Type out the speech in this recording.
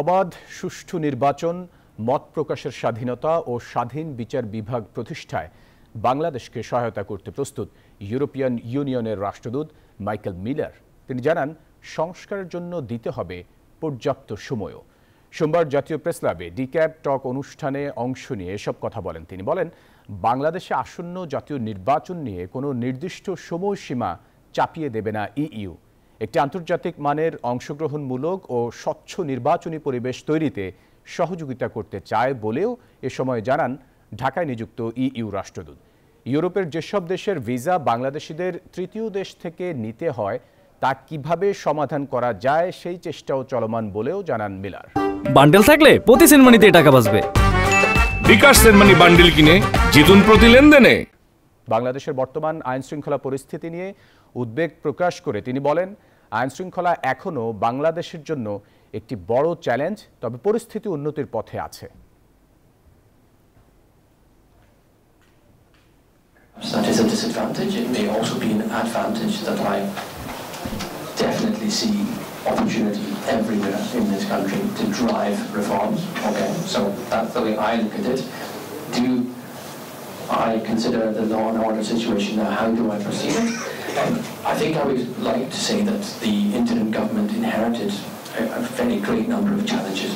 অবাধ সুষ্ঠু নির্বাচন, মত প্রকাশের স্বাধীনতা ও স্বাধীন বিচার বিভাগ প্রতিষ্ঠায় বাংলাদেশকে সহায়তা করতে প্রস্তুত ইউরোপিয়ান ইউনিয়নের রাষ্ট্রদূত মাইকেল মিলার। তিনি জানান, সংস্কারের জন্য দিতে হবে পর্যাপ্ত সময়ও। সোমবার জাতীয় প্রেসক্লাবে ডিক্যাব টক অনুষ্ঠানে অংশ নিয়ে এসব কথা বলেন তিনি। বলেন, বাংলাদেশে আসন্ন জাতীয় নির্বাচন নিয়ে কোনো নির্দিষ্ট সময়সীমা চাপিয়ে দেবে না ইইউ। একটি আন্তর্জাতিক মানের অংশগ্রহণমূলক ও স্বচ্ছ নির্বাচনী পরিবেশ তৈরিতে সহযোগিতা করতে চায় বলেও এ সময় জানান ঢাকায় নিযুক্ত ইইউ রাষ্ট্রদূত। ইউরোপের যেসব দেশের ভিসা বাংলাদেশিদের তৃতীয় দেশ থেকে নিতে হয় তা কিভাবে সমাধান করা যায় সেই চেষ্টাও চলমান বলেও জানান মিলার। বান্ডেল থাকলে প্রতি সেনমানিতে টাকা বাঁচবে। বিকাশ সেনমানি বান্ডেল কিনে জিতুন প্রতি লেনদেনে। বাংলাদেশের বর্তমান আইন শৃঙ্খলা পরিস্থিতি নিয়ে উদ্বেগ প্রকাশ করে তিনি বলেন, আইন শৃঙ্খলা এখনও বাংলাদেশের জন্য একটি বড় চ্যালেঞ্জ, তবে পরিস্থিতি উন্নতির পথে আছে। That is a disadvantage. It may also be an advantage that I definitely see opportunity everywhere in this country to drive reforms. Okay, so that's the way I look at it. Do I consider the law and order situation now? How do I proceed? I think I would like to say that the interim government inherited a very great number of challenges